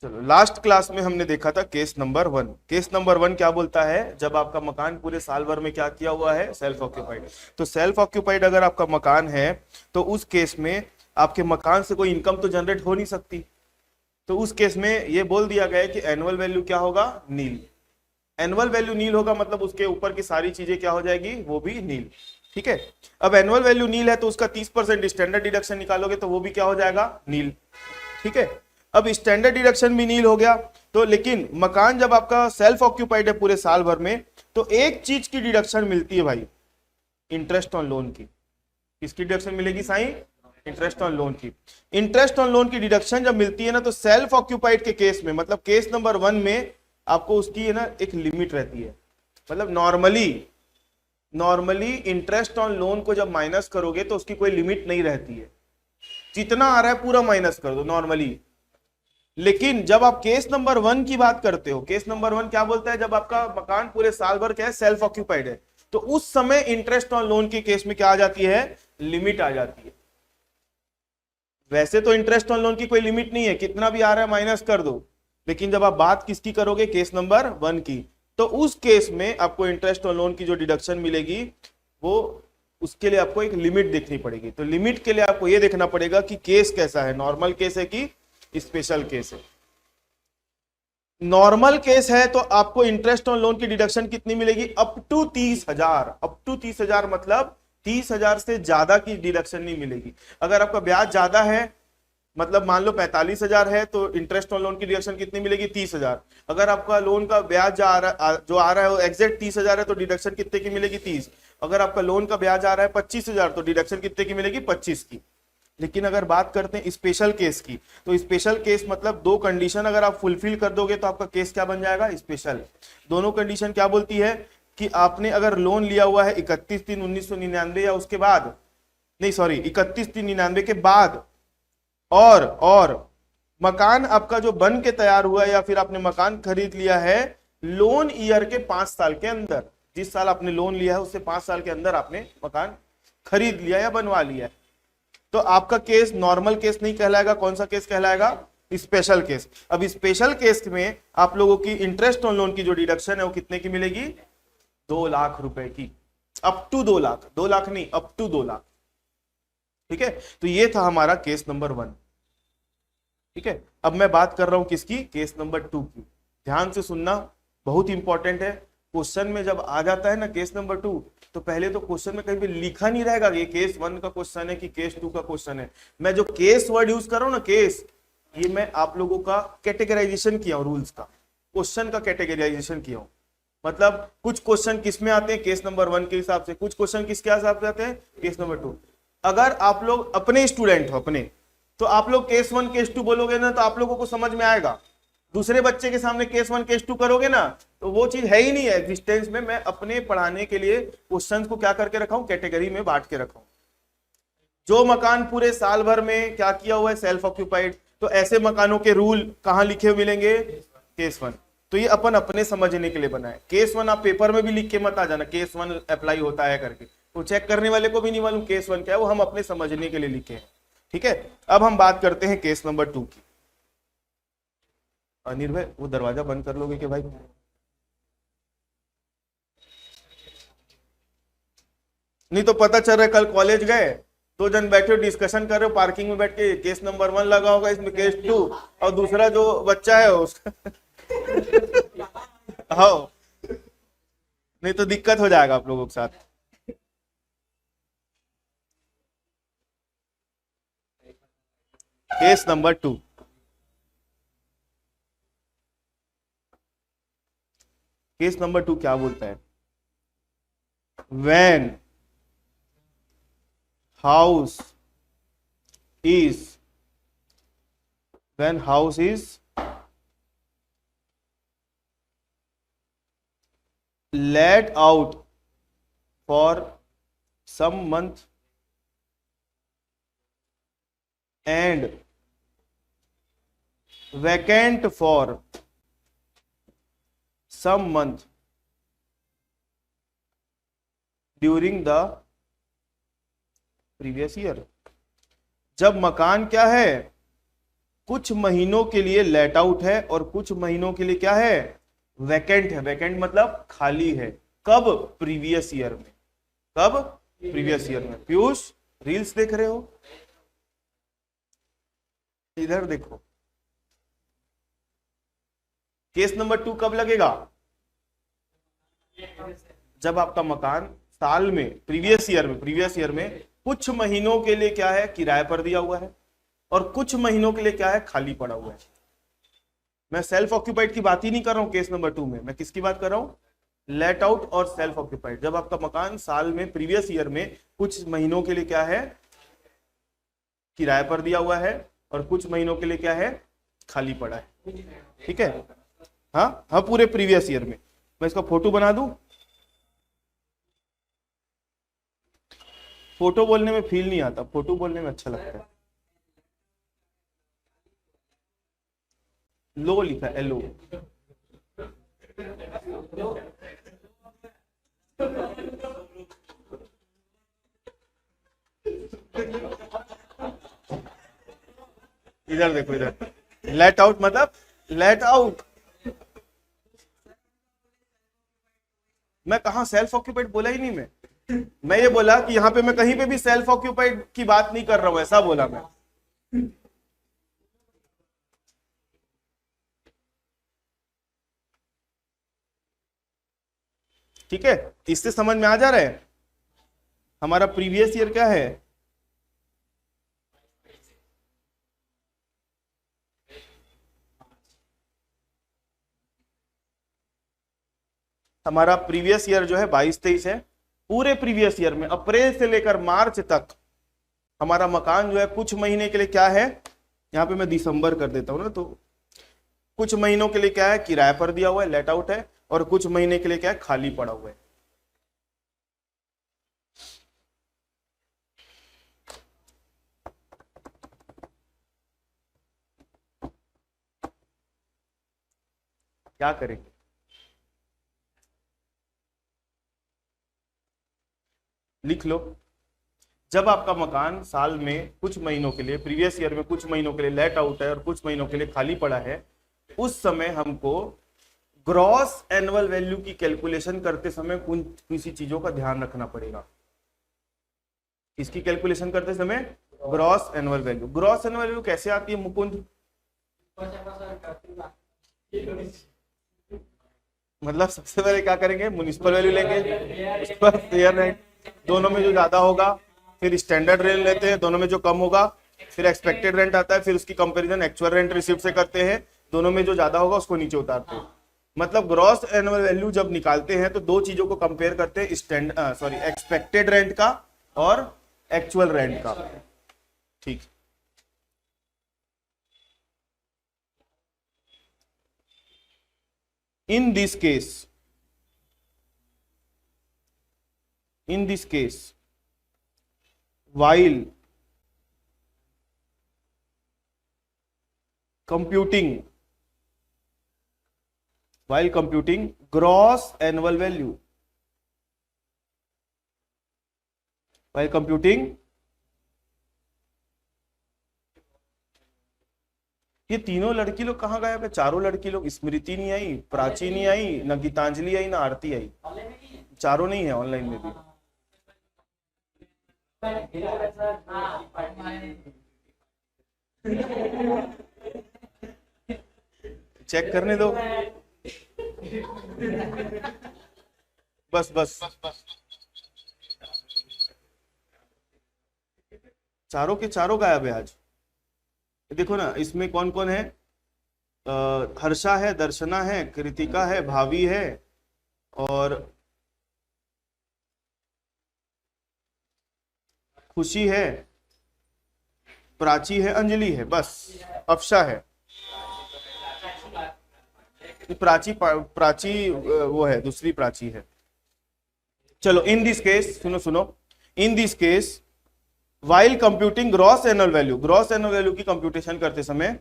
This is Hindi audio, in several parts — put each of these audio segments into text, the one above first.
चलो, लास्ट क्लास में हमने देखा था केस नंबर 1। केस नंबर 1 क्या बोलता है, जब आपका मकान पूरे साल भर में क्या किया हुआ है, सेल्फ ऑक्यूपाइड। तो सेल्फ ऑक्यूपाइड अगर आपका मकान है तो उस केस में आपके मकान से कोई इनकम तो जनरेट हो नहीं सकती। तो उस केस में ये बोल दिया गया है कि एनुअल वैल्यू क्या होगा, नील। एनुअल वैल्यू नील होगा मतलब उसके ऊपर की सारी चीजें क्या हो जाएगी, वो भी नील। ठीक है। अब एनुअल वैल्यू नील है तो उसका 30% स्टैंडर्ड डिडक्शन निकालोगे तो वो भी क्या हो जाएगा, नील। ठीक है। अब स्टैंडर्ड डिडक्शन भी नील हो गया। तो लेकिन मकान जब आपका सेल्फ ऑक्यूपाइड है पूरे साल भर में, तो एक चीज की डिडक्शन मिलती है भाई, इंटरेस्ट ऑन लोन की। किसकी डिडक्शन मिलेगी साईं, इंटरेस्ट ऑन लोन की। इंटरेस्ट ऑन लोन की डिडक्शन जब मिलती है ना, तो सेल्फ ऑक्यूपाइड के केस में, मतलब केस नंबर 1 में आपको उसकी है ना एक लिमिट रहती है। मतलब नॉर्मली इंटरेस्ट ऑन लोन को जब माइनस करोगे तो उसकी कोई लिमिट नहीं रहती है, जितना आ रहा है पूरा माइनस कर दो नॉर्मली। लेकिन जब आप केस नंबर 1 की बात करते हो, केस नंबर 1 क्या बोलता है, जब आपका मकान पूरे साल भर क्या है, सेल्फ ऑक्यूपाइड है, तो उस समय इंटरेस्ट ऑन लोन के केस में क्या आ जाती है, लिमिट आ जाती है। वैसे तो इंटरेस्ट ऑन लोन की कोई लिमिट नहीं है, कितना भी आ रहा है माइनस कर दो। लेकिन जब आप बात किसकी करोगे, केस नंबर 1 की, तो उस केस में आपको इंटरेस्ट ऑन लोन की जो डिडक्शन मिलेगी, वो उसके लिए आपको एक लिमिट देखनी पड़ेगी। तो लिमिट के लिए आपको यह देखना पड़ेगा कि केस कैसा है, नॉर्मल केस है कि स्पेशल केस है। नॉर्मल केस है तो आपको इंटरेस्ट ऑन लोन की डिडक्शन कितनी मिलेगी, अप टू 30,000। अप टू 30,000 मतलब 30,000 से ज्यादा की डिडक्शन नहीं मिलेगी। अगर आपका ब्याज ज्यादा है, मतलब मान लो 45,000 है, तो इंटरेस्ट ऑन लोन की डिडक्शन कितनी मिलेगी, 30,000। अगर आपका लोन का ब्याज जो आ रहा है वो एग्जैक्ट 30,000 है, तो डिडक्शन कितने की मिलेगी, 30। अगर आपका लोन का ब्याज आ रहा है 25,000, तो डिडक्शन कितने की मिलेगी, 25 की। लेकिन अगर बात करते हैं स्पेशल केस की, तो स्पेशल केस मतलब दो कंडीशन अगर आप फुलफिल कर दोगे तो आपका केस क्या बन जाएगा, स्पेशल। दोनों कंडीशन क्या बोलती है कि आपने अगर लोन लिया हुआ है 31/3/1999 या उसके बाद, नहीं सॉरी 31/3/99 के बाद, और मकान आपका जो बन के तैयार हुआ है या फिर आपने मकान खरीद लिया है लोन ईयर के 5 साल के अंदर, जिस साल आपने लोन लिया है उससे 5 साल के अंदर आपने मकान खरीद लिया या बनवा लिया है, तो आपका केस नॉर्मल केस नहीं कहलाएगा। कौन सा केस कहलाएगा, स्पेशल केस। अब स्पेशल केस में आप लोगों की इंटरेस्ट ऑन लोन की जो डिडक्शन है वो कितने की मिलेगी, 2 लाख रुपए की। अप टू 2 लाख, 2 लाख नहीं, अप टू 2 लाख। ठीक है। तो ये था हमारा केस नंबर 1। ठीक है। अब मैं बात कर रहा हूं किसकी, केस नंबर 2 की। ध्यान से सुनना, बहुत इंपॉर्टेंट है। क्वेश्चन में जब आ जाता है ना केस नंबर 2, तो पहले तो क्वेश्चन में कहीं भी लिखा नहीं रहेगा ये केस 1 का क्वेश्चन है कि केस 2 का क्वेश्चन है। मैं जो केस वर्ड यूज कर रहा हूं ना, केस, ये मैं आप लोगों का कैटेगराइजेशन किया हूं, रूल्स का, क्वेश्चन का कैटेगराइजेशन किया हूं। मतलब कुछ क्वेश्चन किस में आते हैं, केस नंबर 1 के हिसाब से, कुछ क्वेश्चन किसके हिसाब से आते हैं, केस नंबर 2। अगर आप लोग अपने स्टूडेंट हो अपने, तो आप लोग केस 1 केस 2 बोलोगे ना, तो आप लोगों को समझ में आएगा। दूसरे बच्चे के सामने केस 1 केस 2 करोगे ना, तो वो चीज है ही नहीं है एग्जिस्टेंस में। मैं अपने पढ़ाने के लिए क्वेश्चंस को क्या करके रखा हूं, कैटेगरी में बांट के रखा हूं। जो मकान पूरे साल भर में क्या किया हुआ है, सेल्फ ऑक्यूपाइड, तो ऐसे मकानों के रूल कहां लिखे हुए मिलेंगे, केस 1। तो ये अपन अपने समझने के लिए बनाए। केस 1 आप पेपर में भी लिख के मत आ जाना, केस 1 अप्लाई होता है करके, तो चेक करने वाले को भी नहीं मालूम केस 1 क्या है, वो हम अपने समझने के लिए लिखे हैं। ठीक है। अब हम बात करते हैं केस नंबर 2 की। निर्भय वो दरवाजा बंद कर लोगे कि भाई, नहीं तो पता चल रहा है कल कॉलेज गए, 2 जन बैठे हो डिस्कशन कर रहे हो पार्किंग में बैठ के, केस नंबर 1 लगा होगा इसमें, केस 2, और दूसरा जो बच्चा है उसका हाँ, नहीं तो दिक्कत हो जाएगा आप लोगों के साथ। केस नंबर 2, केस नंबर 2 क्या बोलता है, when house is when house is let out for some month and vacant for some month during the previous year। जब मकान क्या है कुछ महीनों के लिए लेट आउट है और कुछ महीनों के लिए क्या है, वैकेंट है। वैकेंट मतलब खाली है। कब, प्रीवियस ईयर में। कब, प्रीवियस ईयर में। पीयूष रील्स देख रहे हो, इधर देखो। केस नंबर 2 कब लगेगा, जब आपका मकान साल में, प्रीवियस ईयर में कुछ महीनों के लिए क्या है, किराए पर दिया हुआ है और कुछ महीनों के लिए क्या है, खाली पड़ा हुआ है। मैं सेल्फ ऑक्यूपाइड की बात ही नहीं कर रहा हूं केस नंबर 2 में, मैं किसकी बात कर रहा हूं, लेट आउट और सेल्फ ऑक्यूपाइड। जब आपका मकान साल में, प्रीवियस ईयर में कुछ महीनों के लिए क्या है, किराए पर दिया हुआ है और कुछ महीनों के लिए क्या है, खाली पड़ा है। ठीक है, हाँ हाँ, पूरे प्रीवियस ईयर में। मैं इसका फोटो बना दूं, फोटो बोलने में फील नहीं आता, फोटो बोलने में अच्छा लगता है। लो लिखा है, लो। इधर देखो, इधर लेट आउट मतलब लेट आउट। मैं कहा सेल्फ ऑक्यूपाइड बोला ही नहीं। मैं ये बोला कि यहां पे मैं कहीं पे भी सेल्फ ऑक्यूपाइड की बात नहीं कर रहा हूं, ऐसा बोला मैं। ठीक है, इससे समझ में आ जा रहा है हमारा प्रीवियस ईयर क्या है। हमारा प्रीवियस ईयर जो है 22-23 है। पूरे प्रीवियस ईयर में अप्रैल से लेकर मार्च तक हमारा मकान जो है कुछ महीने के लिए क्या है, यहां पे मैं दिसंबर कर देता हूं ना, तो कुछ महीनों के लिए क्या है, किराए पर दिया हुआ है, लेट आउट है, और कुछ महीने के लिए क्या है, खाली पड़ा हुआ है। क्या करेंगे, लिख लो। जब आपका मकान साल में कुछ महीनों के लिए, प्रीवियस ईयर में कुछ महीनों के लिए लेट आउट है और कुछ महीनों के लिए खाली पड़ा है, उस समय हमको ग्रॉस एनुअल वैल्यू की कैलकुलेशन करते समय किसी चीजों का ध्यान रखना पड़ेगा। इसकी कैलकुलेशन करते समय gross annual value. Gross annual value कैसे आती है मुकुंद, मतलब सबसे पहले क्या करेंगे, म्युनिसिपल वैल्यू लेंगे, उस पर फेयर रेंट, दोनों में जो ज्यादा होगा, फिर स्टैंडर्ड रेंट लेते हैं, दोनों में जो कम होगा, फिर एक्सपेक्टेड रेंट आता है, फिर उसकी कंपैरिजन एक्चुअल रेंट रिसीव्ड से करते हैं, दोनों में जो ज्यादा होगा उसको नीचे उतारते हैं। मतलब ग्रॉस एनुअल वैल्यू जब निकालते हैं तो दो चीजों को कंपेयर करते हैं, एक्सपेक्टेड रेंट का और एक्चुअल रेंट का। ठीक, in this case while computing gross annual value, while computing, ये तीनों लड़की लोग कहाँ गायब है, चारों लड़की लोग, स्मृति नहीं आई, प्राची नहीं आई, न गीतांजलि आई, ना आरती आई, चारों नहीं है ऑनलाइन में भी। चेक करने दो, बस बस, चारों के चारों गायब है आज। देखो ना, इसमें कौन कौन है, हर्षा है, दर्शना है, कृतिका है, भावी है, और खुशी है, प्राची है, अंजलि है, बस। अफशा है, प्राची वो है, दूसरी प्राची है। चलो, इन दिस केस सुनो, in this case while computing gross annual value की कंप्यूटेशन करते समय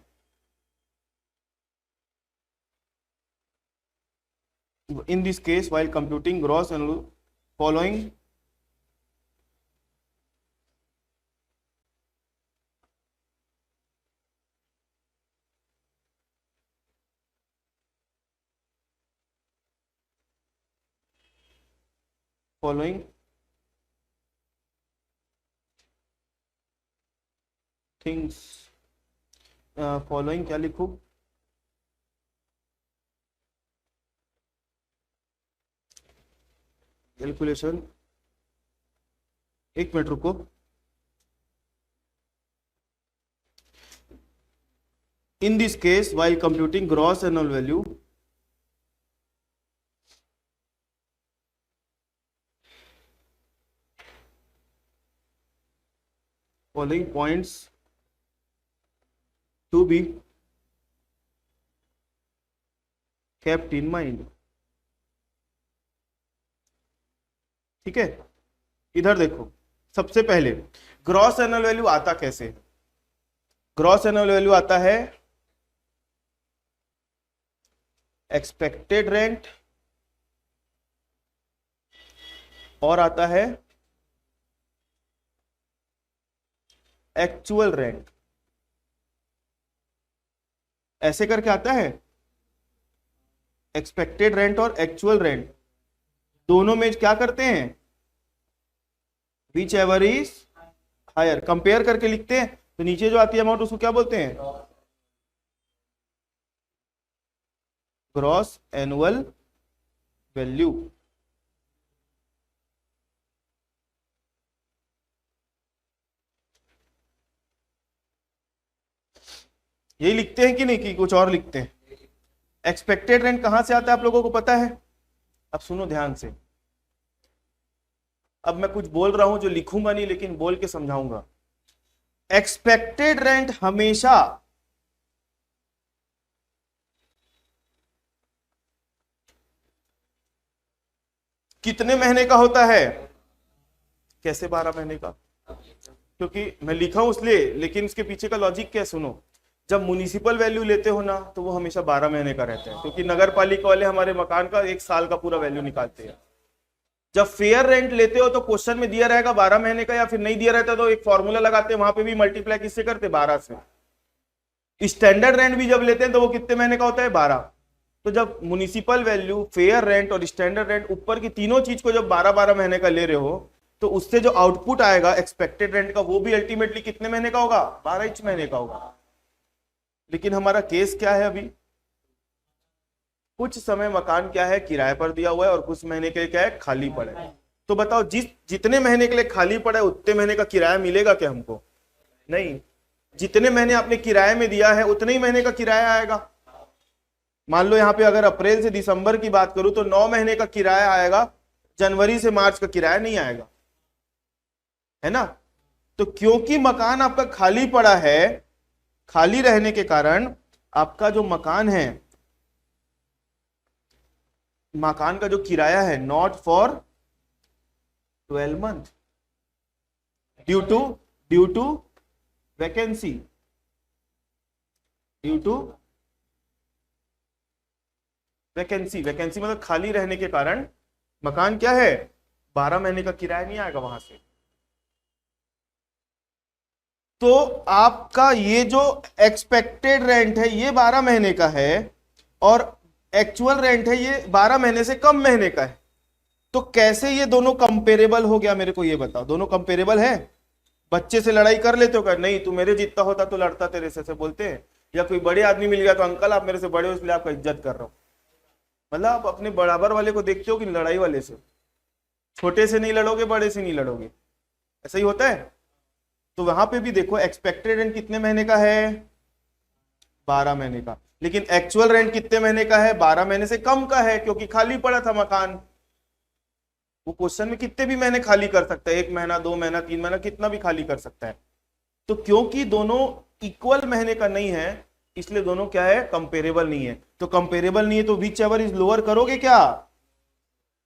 in this case while computing gross annual following following things, following क्या लिखूं, कैलकुलेशन, एक मिनट रुको। In this case, while computing gross annual value, following points to be kept in mind. ठीक है, इधर देखो, सबसे पहले ग्रॉस एनुअल वैल्यू आता कैसे? ग्रॉस एनुअल वैल्यू आता है एक्सपेक्टेड रेंट और आता है एक्चुअल रेंट, ऐसे करके आता है। एक्सपेक्टेड रेंट और एक्चुअल रेंट दोनों में क्या करते हैं, whichever is higher, compare करके लिखते हैं। तो नीचे जो आती है अमाउंट उसको क्या बोलते हैं, ग्रॉस एनुअल वैल्यू। यही लिखते हैं कि नहीं, कि कुछ और लिखते हैं? एक्सपेक्टेड रेंट कहां से आता है आप लोगों को पता है? अब सुनो ध्यान से, अब मैं कुछ बोल रहा हूं जो लिखूंगा नहीं, लेकिन बोल के समझाऊंगा। एक्सपेक्टेड रेंट हमेशा कितने महीने का होता है? कैसे 12 महीने का? क्योंकि मैं लिखा हूं इसलिए, लेकिन इसके पीछे का लॉजिक क्या है सुनो। जब म्युनिसिपल वैल्यू लेते हो ना, तो वो हमेशा 12 महीने का रहता है, क्योंकि नगर पालिका वाले हमारे मकान का 1 साल का पूरा वैल्यू निकालते हैं। जब फेयर रेंट लेते हो तो क्वेश्चन में दिया रहेगा 12 महीने का, या फिर नहीं दिया रहता तो एक फॉर्मूला लगाते हैं, वहां पे भी मल्टीप्लाई किससे करते? 12 से। स्टैंडर्ड रेंट भी जब लेते हैं तो वो कितने महीने का होता है? 12। तो जब म्युनिसिपल वैल्यू, फेयर रेंट और स्टैंडर्ड रेंट, ऊपर की तीनों चीज को जब 12-12 महीने का ले रहे हो, तो उससे जो आउटपुट आएगा एक्सपेक्टेड रेंट का, वो भी अल्टीमेटली कितने महीने का होगा? 12 महीने का होगा। लेकिन हमारा केस क्या है अभी? कुछ समय मकान क्या है, किराए पर दिया हुआ है, और कुछ महीने के लिए क्या है, खाली पड़ा है। तो बताओ, जितने महीने के लिए खाली पड़ा है उतने महीने का किराया मिलेगा क्या हमको? नहीं। जितने महीने आपने किराए में दिया है उतने ही महीने का किराया आएगा। मान लो यहाँ पे अगर अप्रैल से दिसंबर की बात करूं तो 9 महीने का किराया आएगा, जनवरी से मार्च का किराया नहीं आएगा, है ना? तो क्योंकि मकान आपका खाली पड़ा है, खाली रहने के कारण आपका जो मकान है, मकान का जो किराया है, not for 12 month, due to vacancy, due to vacancy. Vacancy मतलब खाली रहने के कारण मकान क्या है, 12 महीने का किराया नहीं आएगा वहां से। तो आपका ये जो एक्सपेक्टेड रेंट है ये 12 महीने का है, और एक्चुअल रेंट है ये 12 महीने से कम महीने का है। तो कैसे ये दोनों कंपेरेबल हो गया, मेरे को ये बताओ। दोनों कंपेरेबल है? बच्चे से लड़ाई कर लेते हो क्या? नहीं, तू मेरे जितना होता तो लड़ता तेरे से बोलते हैं। या कोई बड़े आदमी मिल गया तो अंकल आप मेरे से बड़े हो इसलिए आपका इज्जत कर रहा हूं। मतलब आप अपने बराबर वाले को देखते हो कि लड़ाई वाले से? छोटे से नहीं लड़ोगे, बड़े से नहीं लड़ोगे, ऐसा ही होता है। तो वहां पे भी देखो, एक्सपेक्टेड रेंट कितने महीने का है? 12 महीने का। लेकिन एक्चुअल रेंट कितने महीने का है? 12 महीने से कम का है, क्योंकि खाली पड़ा था मकान। वो क्वेश्चन में कितने भी महीने खाली कर सकता है, 1 महीना, 2 महीना, 3 महीना, कितना भी खाली कर सकता है। तो क्योंकि दोनों इक्वल महीने का नहीं है, इसलिए दोनों क्या है, कंपेरेबल नहीं है। तो कंपेरेबल नहीं है तो विच एवर इज लोअर करोगे क्या?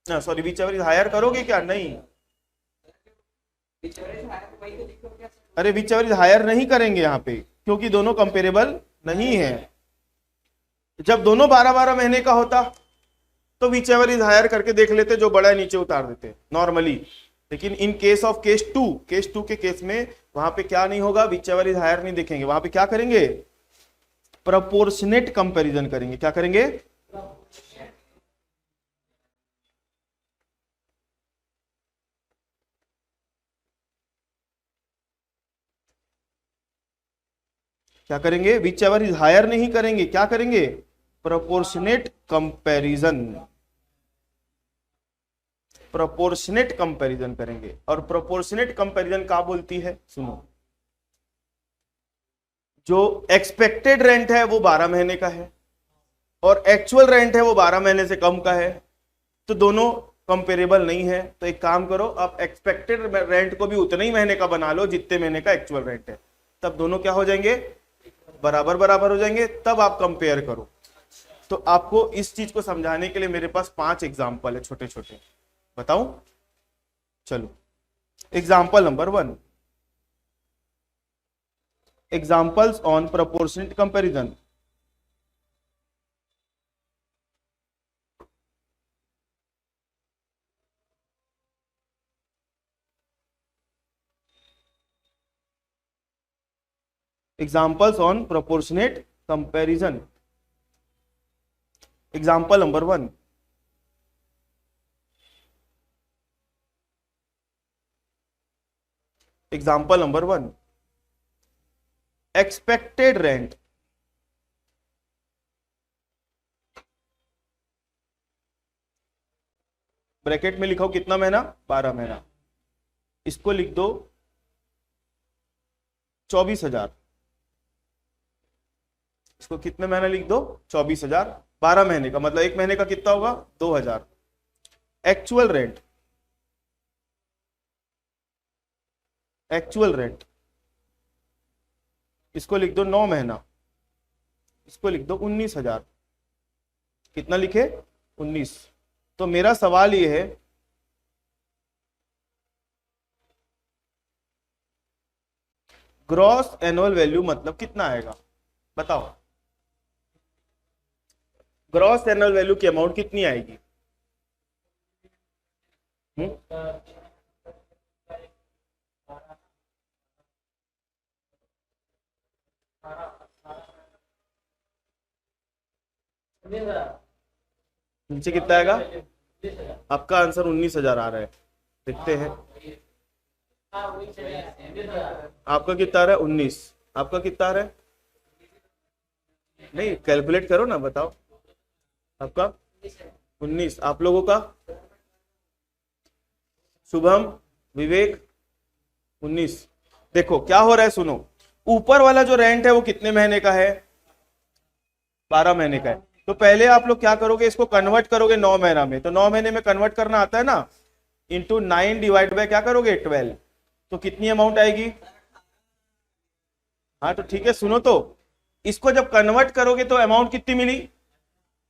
Sorry, whichever is higher करोगे क्या? नहीं, अरे विच एवर इज हायर नहीं करेंगे यहाँ पे, क्योंकि दोनों कंपेरेबल नहीं है। जब दोनों 12-12 महीने का होता तो विच एवर इज हायर करके देख लेते, जो बड़ा है नीचे उतार देते नॉर्मली। लेकिन in case of case two के केस में वहां पे क्या नहीं होगा, विच एवर इज हायर नहीं देखेंगे। वहां पे क्या करेंगे? प्रोपोर्शनेट कंपैरिजन करेंगे। क्या करेंगे? क्या करेंगे, विच एवर इज हायर नहीं करेंगे, क्या करेंगे, प्रोपोर्शनेट कंपैरिजन, प्रोपोर्शनेट कंपैरिजन करेंगे। और प्रोपोर्शनेट कंपैरिजन क्या बोलती है, सुनो, जो एक्सपेक्टेड रेंट है वो 12 महीने का है और एक्चुअल रेंट है वो 12 महीने से कम का है, तो दोनों कंपेरेबल नहीं है। तो एक काम करो, आप एक्सपेक्टेड रेंट को भी उतने ही महीने का बना लो जितने महीने का एक्चुअल रेंट है, तब दोनों क्या हो जाएंगे, बराबर बराबर हो जाएंगे, तब आप कंपेयर करो। तो आपको इस चीज को समझाने के लिए मेरे पास 5 एग्जाम्पल है छोटे छोटे, बताऊं, चलो। Example number 1, examples on proportionate comparison. Examples on proportionate comparison. Example number 1. Example number 1. Expected rent. Bracket में लिखो कितना महीना, 12 महीना। इसको लिख दो 24,000। इसको कितने महीने लिख दो, 24,000। 12 महीने का मतलब एक महीने का कितना होगा, 2,000। एक्चुअल रेंट, एक्चुअल रेंट, इसको लिख दो 9 महीना। इसको लिख दो 19,000। कितना लिखे, 19। तो मेरा सवाल ये है, ग्रॉस एनुअल वैल्यू मतलब कितना आएगा, बताओ। ग्रॉस एनुअल वैल्यू की अमाउंट कितनी आएगी, नीचे कितना आएगा, आपका आंसर 19,000 आ रहा है, देखते हैं। आपका कितना आ रहा है, 19। आपका कितना आ रहा है, नहीं कैलकुलेट करो ना, बताओ। आपका 19, आप लोगों का, शुभम, विवेक, 19। देखो क्या हो रहा है, सुनो, ऊपर वाला जो रेंट है वो कितने महीने का है, 12 महीने का है। तो पहले आप लोग क्या करोगे, इसको कन्वर्ट करोगे 9 महीना में। तो 9 महीने में कन्वर्ट करना आता है ना, इंटू 9 डिवाइड बाय क्या करोगे, 12। तो कितनी अमाउंट आएगी, हाँ तो ठीक है, सुनो तो, इसको जब कन्वर्ट करोगे तो अमाउंट कितनी मिली,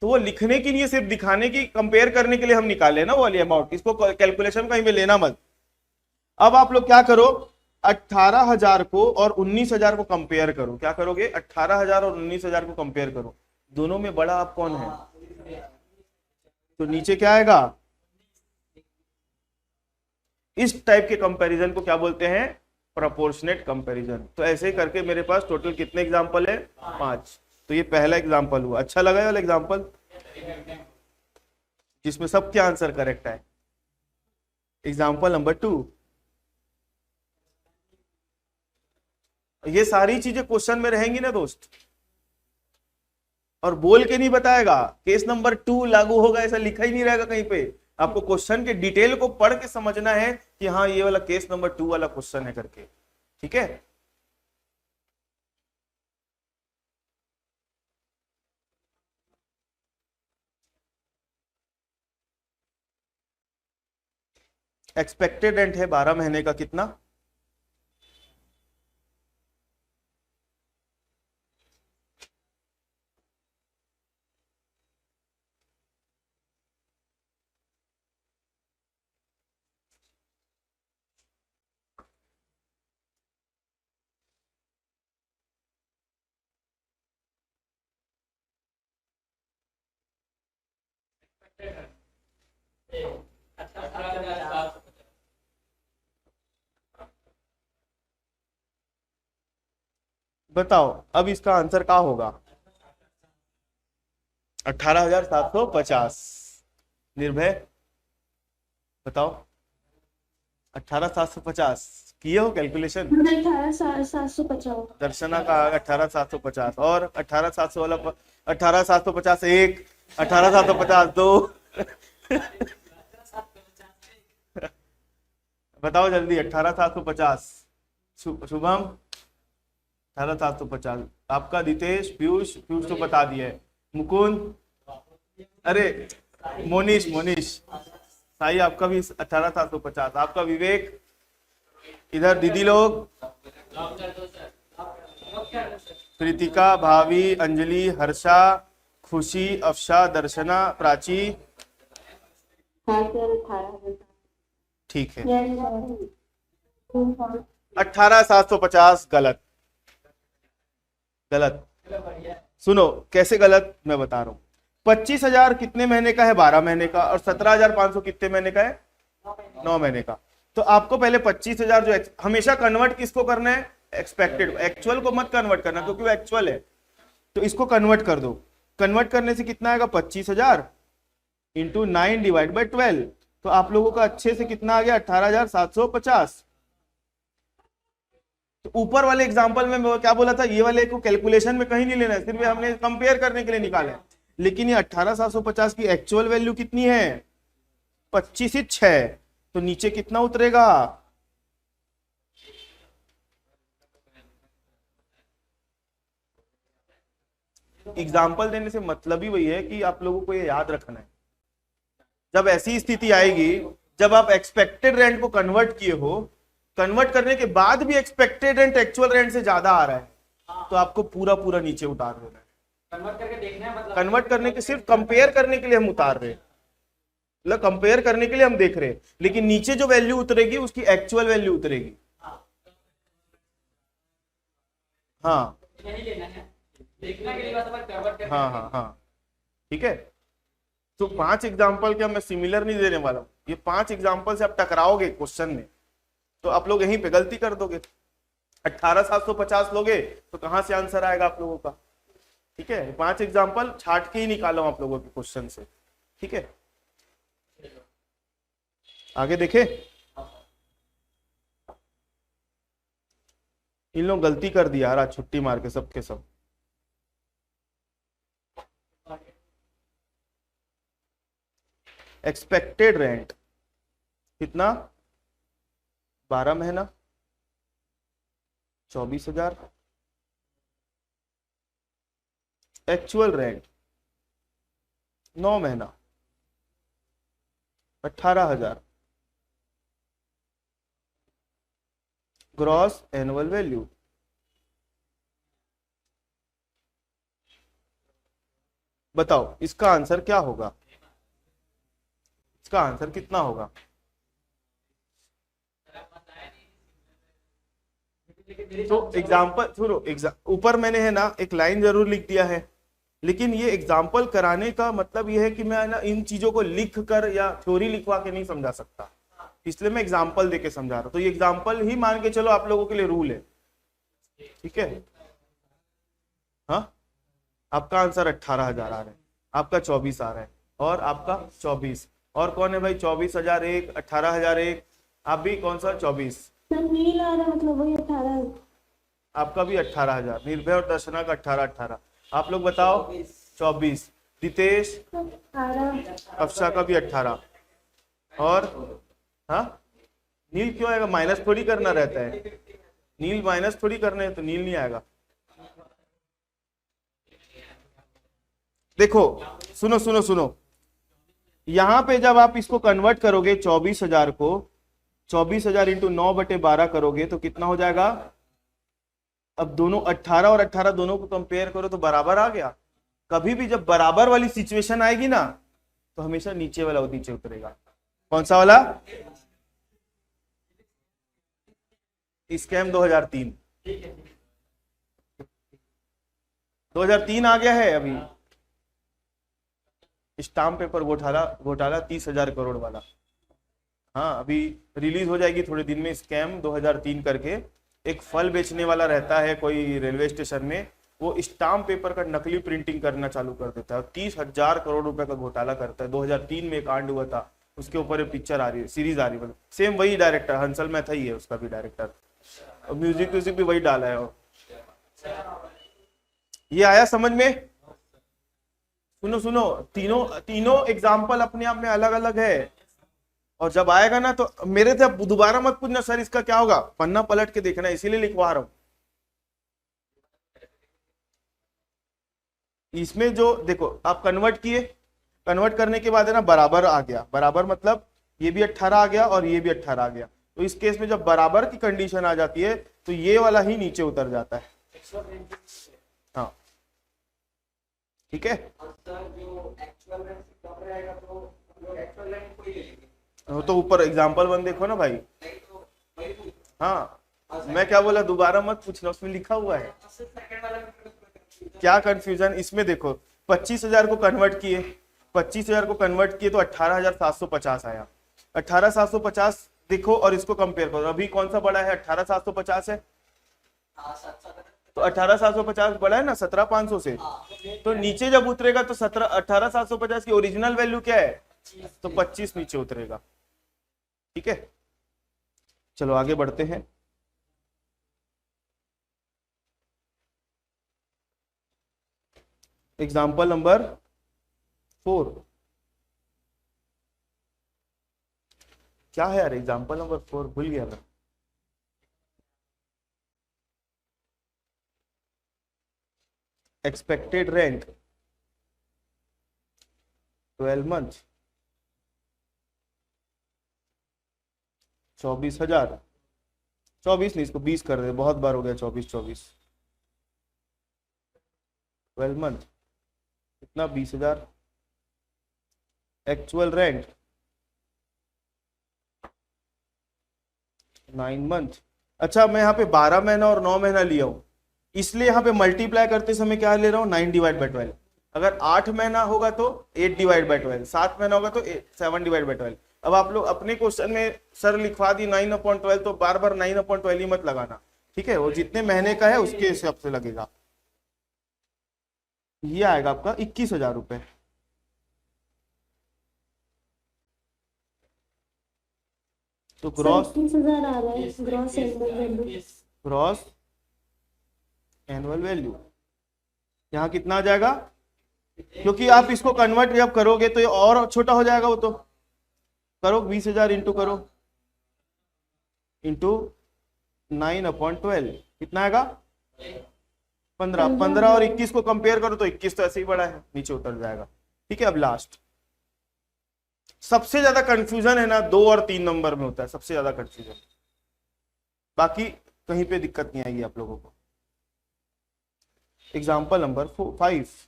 तो वो लिखने के लिए, सिर्फ दिखाने की, कंपेयर करने के लिए हम निकाले ना वो वाली अमाउंट, इसको कैलकुलेशन कहीं पे लेना मत। अब आप लोग क्या करो, 18,000 को और 19,000 को कंपेयर करो। क्या करोगे, 18,000 और 19,000 को कंपेयर करो, दोनों में बड़ा आप कौन है, तो नीचे क्या आएगा। इस टाइप के कंपैरिजन को क्या बोलते हैं, प्रोपोर्शनेट कंपैरिजन। तो ऐसे ही करके मेरे पास टोटल कितने एग्जांपल है, 5। तो ये पहला एग्जांपल हुआ, अच्छा लगा वाला एग्जांपल, जिसमें सबके आंसर करेक्ट है। एग्जांपल नंबर 2, ये सारी चीजें क्वेश्चन में रहेंगी ना दोस्त, और बोल के नहीं बताएगा केस नंबर 2 लागू होगा, ऐसा लिखा ही नहीं रहेगा कहीं पे। आपको क्वेश्चन के डिटेल को पढ़ के समझना है कि हाँ ये वाला केस नंबर 2 वाला क्वेश्चन है करके, ठीक है। एक्सपेक्टेड रेंट है 12 महीने का, कितना, बताओ। अब इसका आंसर क्या होगा, 18,750। निर्भय बताओ, 18,750 किए हो कैलकुलेशन? 18,750। दर्शना का 18,750 और 18,700 वाला 18,750 एक, 18,750 दो। बताओ जल्दी, 18,750 शुभम, 18,750 आपका। दितेश, पीयूष, पीयूष तो बता दिया है। मुकुंद, अरे मोनिश, मोनिश, साई आपका भी 18,750। आपका विवेक, इधर दीदी लोग, प्रीतिका, भावी, अंजलि, हर्षा, खुशी, अफशा, दर्शना, प्राची, हाँ सर, 18,000। ठीक है। Yes, sir. 18,750 गलत, गलत। सुनो कैसे गलत, मैं बता रहा हूं। 25,000 कितने महीने का है? 12 महीने का। और 17,500 कितने महीने का है? 9 महीने का। तो आपको पहले 25,000 जो हमेशा कन्वर्ट किसको करना है? एक्सपेक्टेड। एक्चुअल को मत कन्वर्ट करना क्योंकि वो एक्चुअल है। तो इसको कन्वर्ट कर दो। कन्वर्ट करने से कितना आएगा? 25,000 इंटू 9 डिवाइड बाई 12। तो आप लोगों का अच्छे से कितना आ गया? 18,750। तो ऊपर वाले एग्जांपल में मैं क्या बोला था, ये वाले को कैलकुलेशन में कहीं नहीं लेना है, सिर्फ हमने कंपेयर करने के लिए निकाला है। लेकिन ये 18,750 की एक्चुअल वैल्यू कितनी है? 25/6। तो नीचे कितना उतरेगा? एग्जाम्पल देने से मतलब ही वही है कि आप लोगों को ये याद रखना है, जब ऐसी स्थिति आएगी जब आप एक्सपेक्टेड रेंट को कन्वर्ट किए हो, कन्वर्ट करने के बाद भी एक्सपेक्टेड रेंट एक्चुअल रेंट से ज्यादा आ रहा है, तो आपको पूरा पूरा नीचे उतार देना है। कन्वर्ट करके देखना है, मतलब कन्वर्ट करने के सिर्फ कंपेयर करने के लिए हम उतार रहे हैं, मतलब कंपेयर करने के लिए हम देख रहे हैं, लेकिन नीचे जो वैल्यू उतरेगी उसकी एक्चुअल वैल्यू उतरेगी। हाँ हाँ हाँ हाँ, ठीक है। तो 5 एग्जाम्पल क्या मैं सिमिलर नहीं देने वाला हूं, ये 5 एग्जाम्पल से आप टकराओगे क्वेश्चन में तो आप लोग यहीं पे गलती कर दोगे। 18,750 लोगे तो कहां से आंसर आएगा आप लोगों का? ठीक है, 5 एग्जाम्पल छाट के ही निकाला हूं आप लोगों के क्वेश्चन से। ठीक है, आगे देखे। इन लोग गलती कर दिया यार, आज छुट्टी मार के सबके सब। एक्सपेक्टेड रेंट कितना? 12 महीना 24,000। एक्चुअल रेंट 9 महीना 18,000। ग्रॉस एनुअल वैल्यू बताओ, इसका आंसर क्या होगा? इसका आंसर कितना होगा? तो एग्जाम्पल सुनो, ऊपर मैंने है ना एक लाइन जरूर लिख दिया है, लेकिन ये एग्जाम्पल कराने का मतलब ये है कि मैं ना इन चीजों को लिख कर या थ्योरी लिखवा के नहीं समझा सकता, इसलिए मैं एग्जाम्पल देके समझा रहा हूं। तो ये एग्जाम्पल ही मान के चलो आप लोगों के लिए रूल है। ठीक है, हाँ, आपका आंसर 18,000 आ रहा है, आपका 24 आ रहा है, और आपका 24। और कौन है भाई? 24,001, 18,001। आप भी कौन सा? 24। नील आ रहा, मतलब वही 18। आपका भी 18,000। निर्भय और दर्शना का 18-18। आप लोग बताओ। 24। दितेश, 18। अफशा का भी 18। और हाँ, नील क्यों आएगा? माइनस थोड़ी करना रहता है, नील माइनस थोड़ी करने हैं, तो नील नहीं आएगा। देखो सुनो सुनो सुनो, यहां पे जब आप इसको कन्वर्ट करोगे 24,000 को, 24,000 इंटू 9/12 करोगे तो कितना हो जाएगा? अब दोनों 18 और 18 दोनों को कंपेयर करो तो बराबर आ गया। कभी भी जब बराबर वाली सिचुएशन आएगी ना, तो हमेशा नीचे वाला नीचे उतरेगा। कौन सा वाला? स्कैम 2003 2003 आ गया है अभी। स्टाम्प पेपर घोटाला, घोटाला 30,000 करोड़ वाला। हाँ, अभी रिलीज हो जाएगी थोड़े दिन में। स्कैम 2003 करके एक फल बेचने वाला रहता है कोई रेलवे स्टेशन में, वो स्टाम्प पेपर का नकली प्रिंटिंग करना चालू कर देता है और 30,000 करोड़ रुपए का घोटाला करता है। 2003 में कांड हुआ था, उसके ऊपर पिक्चर आ रही है, सीरीज आ रही है, मतलब सेम वही डायरेक्टर हंसल मेहता ही है उसका भी डायरेक्टर, और म्यूजिक म्यूजिक भी वही डाला है। और ये आया समझ में? सुनो सुनो, तीनों तीनों एग्जाम्पल अपने आप में अलग अलग है, और जब आएगा ना तो मेरे से दोबारा मत पूछना सर इसका क्या होगा, पन्ना पलट के देखना, इसीलिए लिखवा रहा हूं। इसमें जो देखो आप कन्वर्ट किए, कन्वर्ट करने के बाद है ना बराबर आ गया, बराबर मतलब ये भी 18 आ गया और ये भी 18 आ गया, तो इस केस में जब बराबर की कंडीशन आ जाती है तो ये वाला ही नीचे उतर जाता है। हाँ ठीक है, तो ऊपर एग्जाम्पल 1 देखो ना भाई। हाँ मैं क्या बोला, दोबारा मत पूछना, उसमें लिखा हुआ है। क्या कंफ्यूजन इसमें देखो, 25,000 को कन्वर्ट किए, 25,000 को कन्वर्ट किए तो 18,750 आया। 18,750 देखो और इसको कंपेयर करो, अभी कौन सा बड़ा है, 18,750 है, तो 18,750 बड़ा है ना 17,500 से, तो नीचे जब उतरेगा तो 18,750 की ओरिजिनल वैल्यू क्या है, तो 25 नीचे उतरेगा। ठीक है, चलो आगे बढ़ते हैं। एग्जाम्पल नंबर 4 क्या है यार, एग्जाम्पल नंबर 4 भूल गया मैं। एक्सपेक्टेड रेंट 12 मंथ 24,000, 24 नहीं इसको 20 कर दे, बहुत बार हो गया 24 24, 12 मंथ कितना 20,000। Actual rent 9 month. अच्छा मैं यहाँ पे 12 महीना और 9 महीना लिया हूं, इसलिए यहाँ पे मल्टीप्लाई करते समय क्या ले रहा हूँ 9 डिवाइड बाई 12। अगर 8 महीना होगा तो 8 डिवाइड बाई 12, 7 महीना होगा तो 7 डिवाइड बाई 12। अब आप लोग अपने क्वेश्चन में सर लिखवा दी 9/12, तो बार बार 9/12 ही मत लगाना, ठीक है, वो जितने महीने का है उसके हिसाब से लगेगा। ये आएगा आपका 21,000 रुपए। तो ग्रॉस 21,000 आ रहा है, gross annual value. Gross annual value यहाँ कितना आ जाएगा, क्योंकि आप इसको कन्वर्ट जब करोगे तो ये और छोटा हो जाएगा, वो तो करो 20,000 इंटू करो इंटू 9/12 कितना आएगा 15 और 21 को कंपेयर करो तो 21 तो ऐसे ही बड़ा है, नीचे उतर जाएगा। ठीक है, अब लास्ट सबसे ज्यादा कंफ्यूजन है ना 2 और 3 नंबर में होता है, सबसे ज्यादा कंफ्यूजन, बाकी कहीं पे दिक्कत नहीं आएगी आप लोगों को। एग्जाम्पल नंबर 5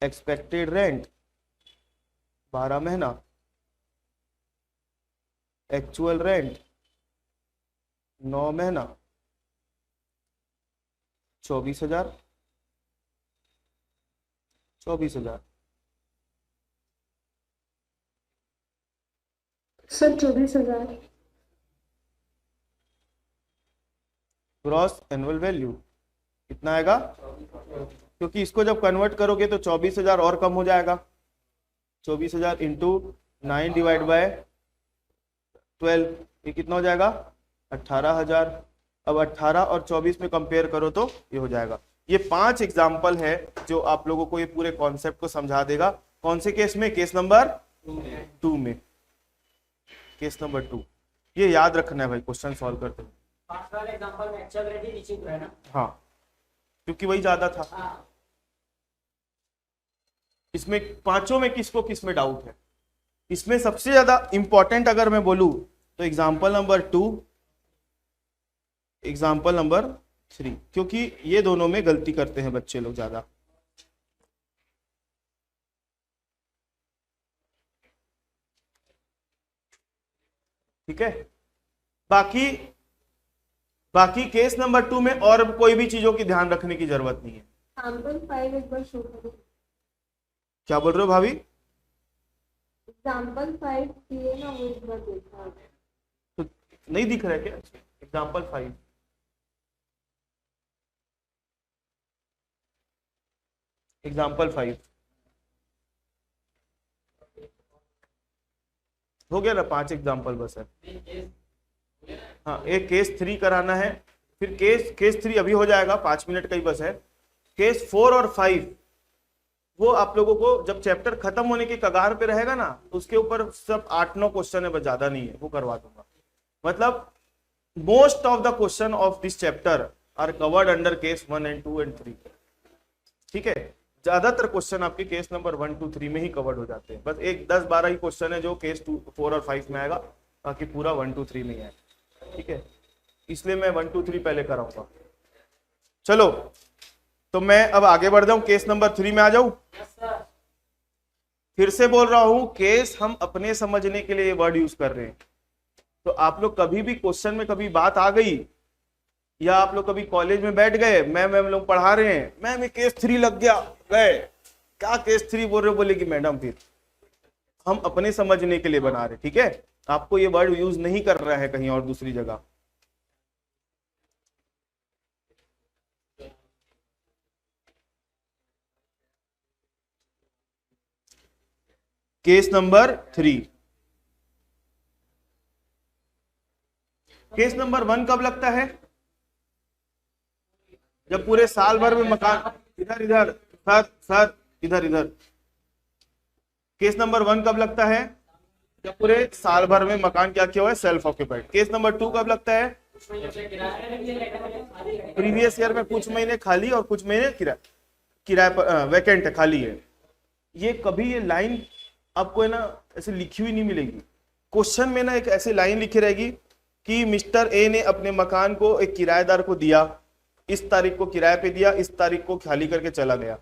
एक्सपेक्टेड रेंट 12 महीना, एक्चुअल रेंट 9 महीना 24,000 24,000 सर 24,000। ग्रॉस एनुअल वैल्यू कितना आएगा, क्योंकि इसको जब कन्वर्ट करोगे तो 24,000 और कम हो जाएगा, 24,000 इंटू 9 डिवाइड बाय 12, ये कितना हो जाएगा 18,000। अब 18 और 24 में कंपेयर करो तो ये हो जाएगा। ये 5 एग्जाम्पल है जो आप लोगों को ये पूरे कॉन्सेप्ट को समझा देगा। कौन से केस में, केस नंबर 2 में, केस नंबर 2। ये याद रखना है भाई क्वेश्चन सॉल्व करते हुए। पांच वाले एग्जांपल में एक्चुअल रेट ही नीचे उतरा है ना। हाँ क्योंकि वही ज्यादा था। हाँ। इसमें पांचों में किसको किस में डाउट है, इसमें सबसे ज्यादा इंपॉर्टेंट अगर मैं बोलूं तो एग्जाम्पल नंबर 2, एग्जाम्पल नंबर 3, क्योंकि ये दोनों में गलती करते हैं बच्चे लोग ज्यादा। ठीक है, बाकी बाकी केस नंबर 2 में और कोई भी चीजों की ध्यान रखने की जरूरत नहीं है। एग्जाम्पल 5 एक बार शो करो। क्या बोल रहे हो भाभी? एग्जाम्पल 5 किए ना, वो एक बार देखा। तो नहीं दिख रहा है क्या एग्जाम्पल 5? एग्जाम्पल 5 हो गया ना, 5 एग्जाम्पल बस है। हाँ, एक केस 3 कराना है, फिर केस 3 अभी हो जाएगा, 5 मिनट का ही बस है। केस 4 और 5 वो आप लोगों को जब चैप्टर खत्म होने की कगार पे रहेगा ना, उसके ऊपर सब 8-9 क्वेश्चन है, बस ज्यादा नहीं है, वो करवा दूंगा। मतलब most of the question of this chapter are covered under case 1 and 2 and 3। ठीक है, ज्यादातर क्वेश्चन आपके केस नंबर 1, 2, 3 में ही कवर्ड हो जाते हैं। बस एक 10-12 ही क्वेश्चन है जो केस 2, 4 और 5 में आएगा, बाकी पूरा 1, 2, 3 में ही आएगा। ठीक है, इसलिए मैं 1, 2, 3 पहले कराऊंगा। चलो, तो मैं अब आगे बढ़ जाऊं, केस नंबर 3 में आ जाऊं। फिर से बोल रहा हूं, केस हम अपने समझने के लिए वर्ड यूज कर रहे हैं। तो आप लोग कभी भी क्वेश्चन में कभी बात आ गई, या आप लोग कभी कॉलेज में बैठ गए, मैम लोग पढ़ा रहे हैं, मैम ये केस 3 लग गया, गए क्या केस 3 बोल रहे हो, बोलेगी मैडम, फिर हम अपने समझने के लिए बना रहे। ठीक है, आपको ये वर्ड यूज नहीं कर रहा है कहीं और दूसरी जगह। केस नंबर 3, केस नंबर 1 कब लगता है? जब पूरे साल भर में मकान, इधर इधर सर इधर केस नंबर 1 कब लगता है? जब पूरे साल भर में मकान क्या किया हुआ है, सेल्फ ऑक्यूपाइड। केस नंबर 2 कब लगता है? प्रीवियस ईयर में कुछ महीने खाली और कुछ महीने किराए पर वैकेंट है, खाली है। ये कभी ये लाइन आपको है ना ऐसे लिखी हुई नहीं मिलेगी। क्वेश्चन में ना एक ऐसी लाइन लिखी रहेगी कि मिस्टर ए ने अपने मकान को एक किराएदार को दिया, इस तारीख को किराए पे दिया, इस तारीख को खाली करके चला गया,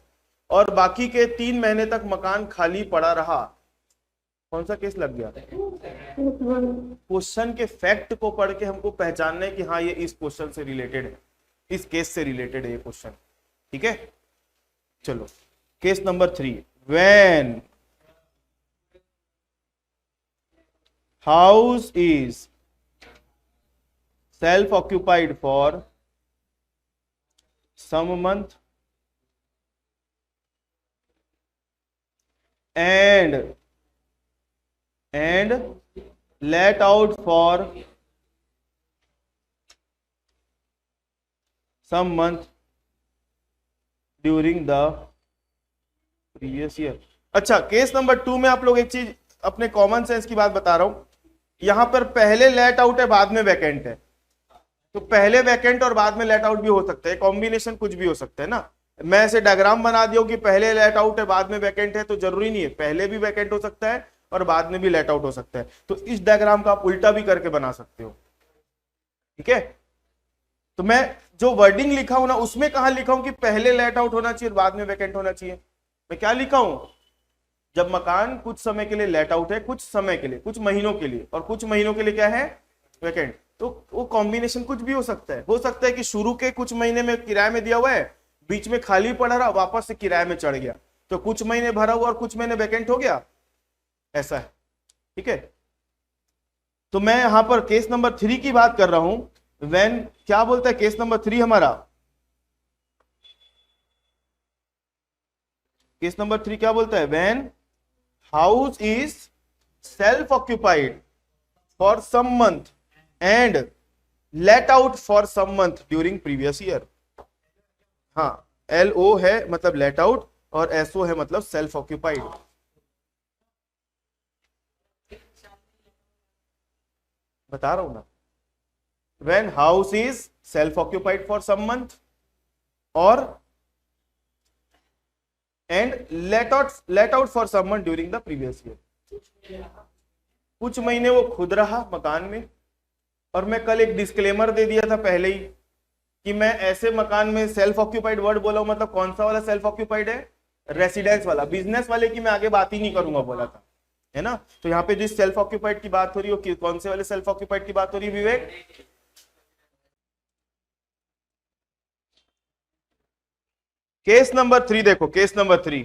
और बाकी के 3 महीने तक मकान खाली पड़ा रहा। कौन सा केस लग गया? क्वेश्चन के फैक्ट को पढ़ के हमको पहचानना है कि हाँ ये इस क्वेश्चन से रिलेटेड है, इस केस से रिलेटेड है ये क्वेश्चन। ठीक है, चलो case number 3, when house is self occupied for some month and let out for some month during the previous year। अच्छा, केस नंबर 2 में आप लोग एक चीज अपने कॉमन सेंस की बात बता रहा हूं, यहां पर पहले लेट आउट है, बाद में वैकेंट है, तो पहले वैकेंट और बाद में लेट आउट भी हो सकता है, कॉम्बिनेशन कुछ भी हो सकता है ना। मैं ऐसे डायग्राम बना दिया कि पहले लेट आउट है बाद में वैकेंट है, तो जरूरी नहीं है, पहले भी वैकेंट हो सकता है और बाद में भी लेट आउट हो सकता है। तो इस डायग्राम का आप उल्टा भी करके बना सकते हो। ठीक है, तो मैं जो वर्डिंग लिखा हूं ना, उसमें कहां लिखा हूं कि पहले लेट आउट होना चाहिए बाद में वैकेंट होना चाहिए? मैं क्या लिखा हूं? जब मकान कुछ समय के लिए लेट आउट है, कुछ समय के लिए, कुछ महीनों के लिए, और कुछ महीनों के लिए क्या है, वैकेंट, तो वो कॉम्बिनेशन कुछ भी हो सकता है। हो सकता है कि शुरू के कुछ महीने में किराए में दिया हुआ है, बीच में खाली पड़ा रहा, वापस से किराए में चढ़ गया, तो कुछ महीने भरा हुआ और कुछ महीने वैकेंट हो गया, ऐसा है। ठीक है, तो मैं यहां पर केस नंबर 3 की बात कर रहा हूं। व्हेन क्या बोलता है केस नंबर 3 हमारा? केस नंबर 3 क्या बोलता है? When house is self occupied for some month and let out for some month during previous year। हाँ, LO है मतलब let out और SO है मतलब self occupied। बता रहा हूं ना, when house is self occupied for some month और and let out for some month during the previous year। कुछ महीने वो खुद रहा मकान में, और मैं कल एक डिस्क्लेमर दे दिया था पहले ही कि मैं ऐसे मकान में सेल्फ ऑक्यूपाइड वर्ड बोला हूं, मतलब कौन सा वाला सेल्फ ऑक्यूपाइड है? रेसिडेंस वाला। बिजनेस वाले की मैं आगे बात ही नहीं करूंगा बोला था, है ना। तो यहाँ पे जिस सेल्फ ऑक्यूपाइड की बात हो रही है, कौन से वाले सेल्फ ऑक्यूपाइड की बात हो रही है विवेक? केस नंबर 3 देखो, केस नंबर 3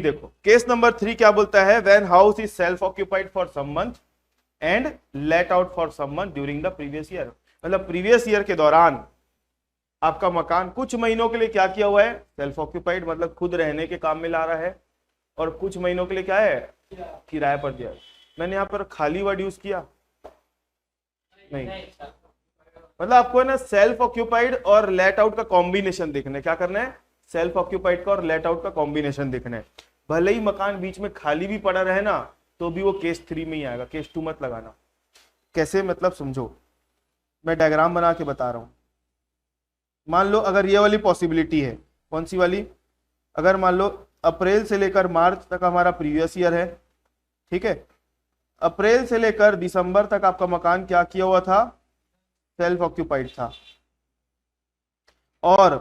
देखो, केस नंबर 3 क्या बोलता है? When house is self occupied for some month and let out for some month during the previous year. मतलब प्रीवियस ईयर के दौरान आपका मकान कुछ महीनों के लिए क्या किया हुआ है, सेल्फ ऑक्यूपाइड, मतलब खुद रहने के काम में ला रहा है, और कुछ महीनों के लिए क्या है, किराए पर दिया है। मैंने यहाँ पर खाली वर्ड यूज किया नहीं, मतलब आपको है ना सेल्फ ऑक्यूपाइड और लेट आउट का कॉम्बिनेशन देखना है। क्या करना है, सेल्फ ऑक्यूपाइड का और लेट आउट का कॉम्बिनेशन देखना है। भले ही मकान बीच में खाली भी पड़ा रहे ना, तो भी वो केस 3 में ही आएगा, केस 2 मत लगाना। कैसे, मतलब समझो, मैं डायग्राम बना के बता रहा हूं। मान लो अगर ये वाली पॉसिबिलिटी है, कौन सी वाली, अगर मान लो अप्रैल से लेकर मार्च तक हमारा प्रीवियस ईयर है, ठीक है, अप्रैल से लेकर दिसंबर तक आपका मकान क्या किया हुआ था, सेल्फ ऑक्यूपाइड था, और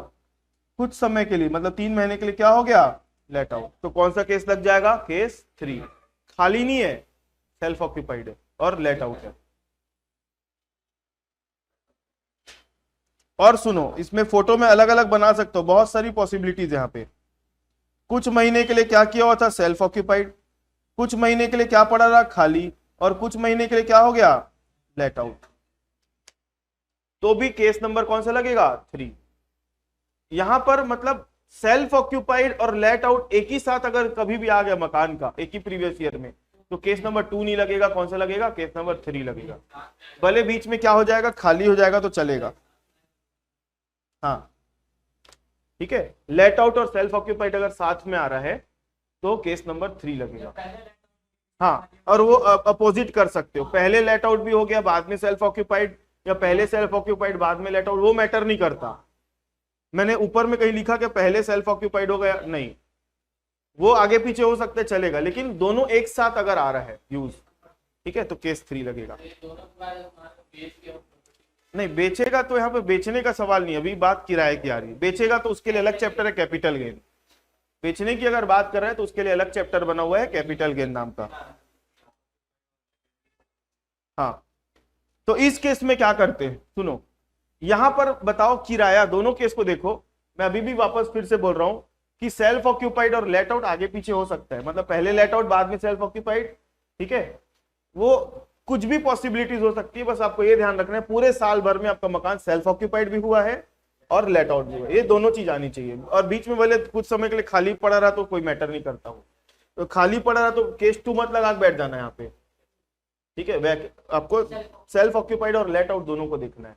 कुछ समय के लिए मतलब 3 महीने के लिए क्या हो गया, लेट आउट, तो कौन सा केस लग जाएगा, केस 3। खाली नहीं है, सेल्फ ऑक्यूपाइड है और लेट आउट है। और सुनो, इसमें फोटो में अलग अलग बना सकते हो, बहुत सारी पॉसिबिलिटीज यहाँ पे। कुछ महीने के लिए क्या किया हुआ था, सेल्फ ऑक्यूपाइड, कुछ महीने के लिए क्या पड़ा रहा, खाली, और कुछ महीने के लिए क्या हो गया, लेट आउट, तो भी केस नंबर कौन सा लगेगा, 3। यहां पर मतलब सेल्फ ऑक्यूपाइड और लेट आउट एक ही साथ अगर कभी भी आ गया मकान का एक ही प्रीवियस ईयर में, तो केस नंबर 2 नहीं लगेगा, कौन सा लगेगा, केस नंबर 3 लगेगा। भले बीच में क्या हो जाएगा, खाली हो जाएगा तो चलेगा, हाँ ठीक है। लेट आउट और सेल्फ ऑक्यूपाइड अगर साथ में आ रहा है तो केस नंबर 3 लगेगा। हाँ, और वो अपोजिट कर सकते हो, पहले लेट आउट भी हो गया बाद में सेल्फ ऑक्यूपाइड, या पहले सेल्फ ऑक्यूपाइड बाद में लेट आउट, वो मैटर नहीं करता। मैंने ऊपर में कहीं लिखा कि पहले सेल्फ ऑक्यूपाइड हो गया, नहीं, वो आगे पीछे हो सकते चलेगा, लेकिन दोनों एक साथ अगर आ रहा है यूज, ठीक है, तो केस 3 लगेगा। नहीं, बेचेगा तो यहाँ पे बेचने का सवाल नहीं, अभी बात किराए की आ रही है। बेचेगा तो उसके लिए अलग चैप्टर है, कैपिटल गेन। बेचने की अगर बात कर रहे हैं तो उसके लिए अलग चैप्टर बना हुआ है, कैपिटल गेन नाम का। हाँ, तो इस केस में क्या करते हैं, सुनो, यहां पर बताओ किराया, दोनों केस को देखो। मैं अभी भी वापस फिर से बोल रहा हूं कि सेल्फ ऑक्यूपाइड और लेट आउट आगे पीछे हो सकता है, मतलब पहले लेट आउट बाद में सेल्फ ऑक्यूपाइड, ठीक है, वो कुछ भी पॉसिबिलिटीज हो सकती है। बस आपको ये ध्यान रखना है पूरे साल भर में आपका मकान सेल्फ ऑक्यूपाइड भी हुआ है और लेट आउट भी हुआ है, ये दोनों चीज आनी चाहिए। और बीच में भले कुछ समय के लिए खाली पड़ा रहा तो कोई मैटर नहीं करता हूं, तो खाली पड़ा रहा तो केस 2 मत लगा के बैठ जाना यहाँ पे, ठीक है। आपको सेल्फ ऑक्यूपाइड और लेट आउट दोनों को देखना है।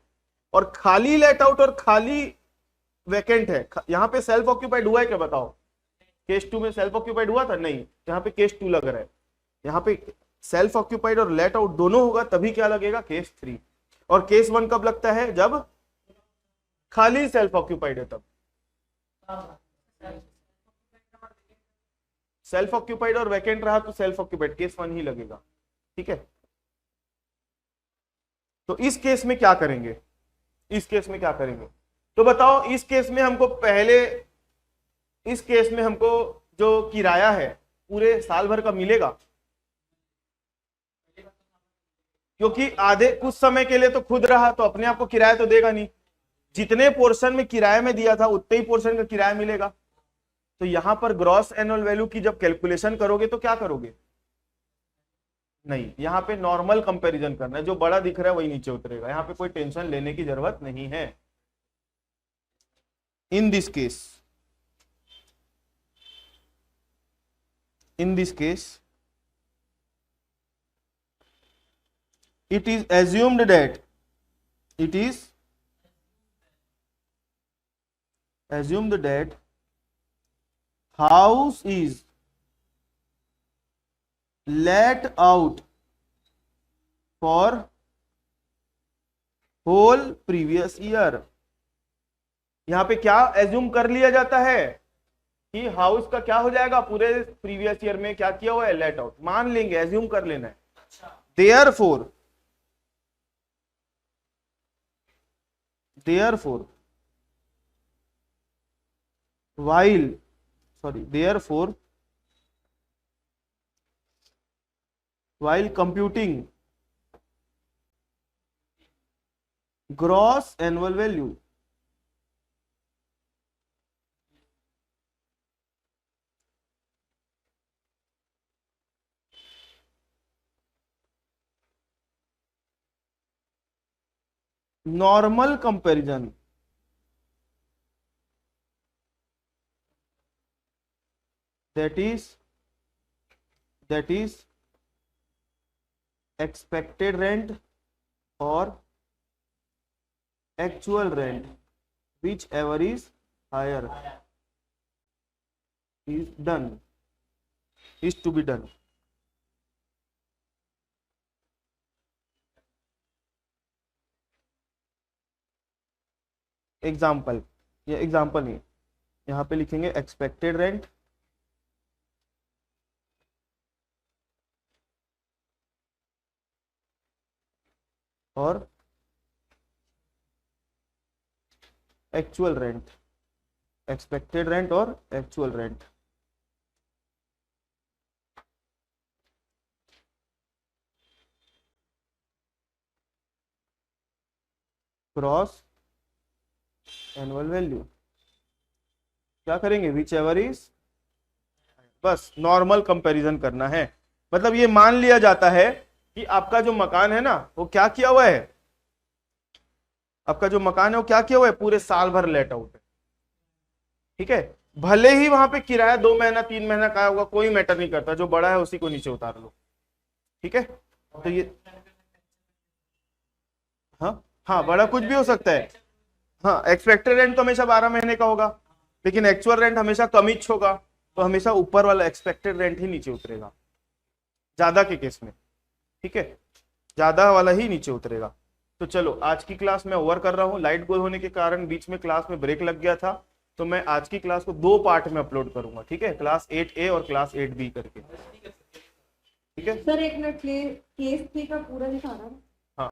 और खाली लेट आउट और खाली वैकेंट है, यहाँ पे सेल्फ ऑक्यूपाइड हुआ है क्या, बताओ, केस 2 में सेल्फ ऑक्यूपाइड हुआ था, नहीं, यहाँ पे केस 2 लग रहा है। यहाँ पे सेल्फ ऑक्यूपाइड और लेट आउट दोनों होगा तभी क्या लगेगा, केस 3। और केस 1 कब लगता है, जब खाली सेल्फ ऑक्यूपाइड है तब। सेल्फ ऑक्यूपाइड और वैकेंट रहा तो सेल्फ ऑक्यूपाइड, केस 1 ही लगेगा, ठीक है। तो इस केस में क्या करेंगे, इस केस में क्या करेंगे, तो बताओ, इस केस में हमको पहले, इस केस में हमको जो किराया है पूरे साल भर का मिलेगा, क्योंकि आधे कुछ समय के लिए तो खुद रहा, तो अपने आप को किराया तो देगा नहीं, जितने पोर्शन में किराए में दिया था उतने ही पोर्शन का किराया मिलेगा। तो यहां पर ग्रॉस एनुअल वैल्यू की जब कैलकुलेशन करोगे तो क्या करोगे, नहीं, यहाँ पे नॉर्मल कंपैरिजन करना है, जो बड़ा दिख रहा है वही नीचे उतरेगा, यहाँ पे कोई टेंशन लेने की जरूरत नहीं है। In this case, in this case it is assumed that, it is assumed that house is let out for whole previous year। यहां पे क्या एज्यूम कर लिया जाता है कि हाउस का क्या हो जाएगा, पूरे प्रीवियस ईयर में क्या किया हुआ है, लेट आउट, मान लेंगे, एज्यूम कर लेना है। therefore while computing gross annual value, normal comparison that is expected rent और actual rent whichever is higher is done, is to be done. Example, ये एग्जाम्पल नहीं, यहाँ पे लिखेंगे एक्सपेक्टेड रेंट और एक्चुअल रेंट, एक्सपेक्टेड रेंट और actual rent. Gross annual value क्या करेंगे, विच एवर इज, बस नॉर्मल कंपैरिजन करना है। मतलब ये मान लिया जाता है कि आपका जो मकान है ना वो क्या किया हुआ है, आपका जो मकान है वो क्या किया हुआ है, पूरे साल भर लेट आउट है, ठीक है। भले ही वहां पे किराया 2 महीना 3 महीना का होगा, कोई मैटर नहीं करता, जो बड़ा है उसी को नीचे उतार लो, ठीक है। तो ये हाँ बड़ा कुछ भी हो सकता है। हाँ एक्सपेक्टेड रेंट तो हमेशा 12 महीने का होगा, लेकिन एक्चुअल रेंट हमेशा कमिच होगा, तो हमेशा ऊपर वाला एक्सपेक्टेड रेंट ही नीचे उतरेगा ज्यादा के केस में, ठीक है, ज्यादा वाला ही नीचे उतरेगा। तो चलो आज की क्लास मैं ओवर कर रहा हूँ, लाइट गोल होने के कारण बीच में क्लास में ब्रेक लग गया था, तो मैं आज की क्लास को 2 पार्ट में अपलोड करूंगा, ठीक है, क्लास 8A और क्लास 8B करके, ठीक है। सर एक मिनट, केस 3 का पूरा दिखा रहा है।